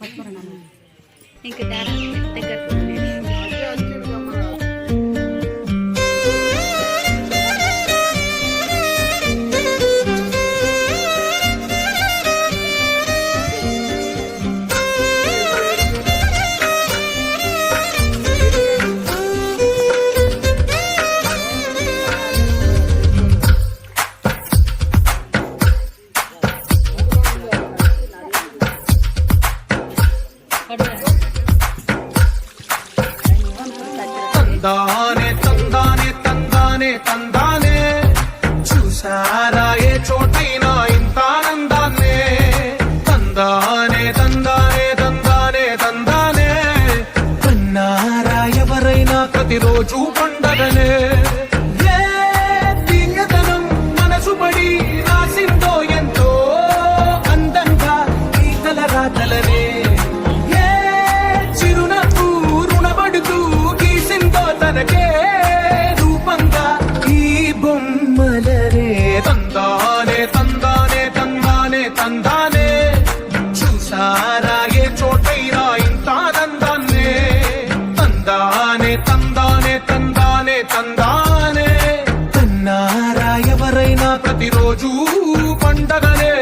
ఇంకా దగ్గర తందానే తందానే తందానే తందానే చూసారా ఏ చోటైనా ఇంత ఆనందాన్నే తందానే తందానే తందానే తందానే కన్నారా ఎవరైనా ప్రతిరోజు పండగనే ఏ తీయదనం మనసు పడి రాసిందో ఎంతో అందంగా ఈ కల రాతలనే తనకే రూపంగా ఈ బొమ్మలనే తందానే తందానే తందానే తందానే చూసారా ఏ చోటైనా ఇంత ఆనందాన్నే తందానే తందానే తందానే తందానే కన్నారా ఎవరైనా ప్రతిరోజు పండగనే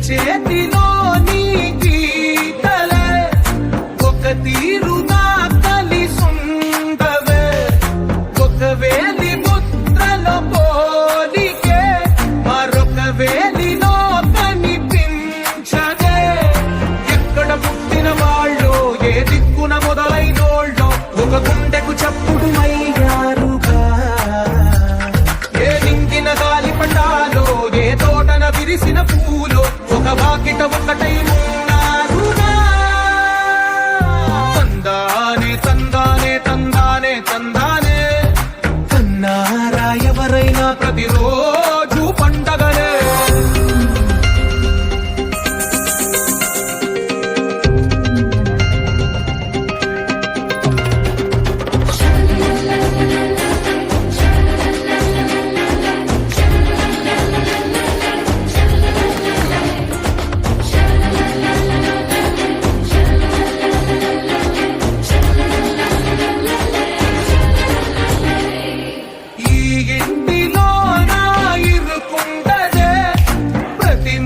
చేతిలో నీ గీతలే ఒక తీరుగా కలిసుండవే ఒక వేలి ముద్రలో పోలికే మరొక వేలిలో కనిపించదే ఎక్కడ పుట్టిన వాళ్ళు ఏ దిక్కున మొదలైనోళ్ళో ఒక గుండెకు చప్పుడు అయ్యారుగా ఏ నింగిన గాలి పటాలో ఏ తోటన విరిసిన పూలో ఒక వాకిట ఒకటై ఉన్నారుగా తందానే తందానే తందానే తందానే కన్నారా ఎవరైనా ప్రతిరోజు పండగనే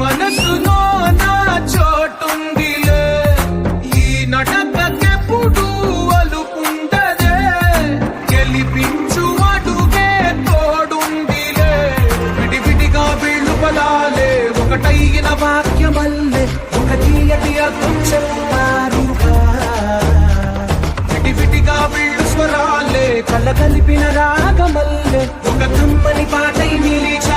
మనసులో నా చోటుందిలే ఈ నటకెప్పుడు అలుపుండదే గెలిపించు అడుగే తోడుందిలే విడివిడిగా వీళ్ళు బలాలే ఒకటైన వాక్యమల్లే ఒక తీయటి అర్థం చెప్తారుగా విడివిడిగా వీళ్ళు స్వరాలే కలగలిపిన రాగమల్లే ఒక కమ్మని పాటై నిలిచి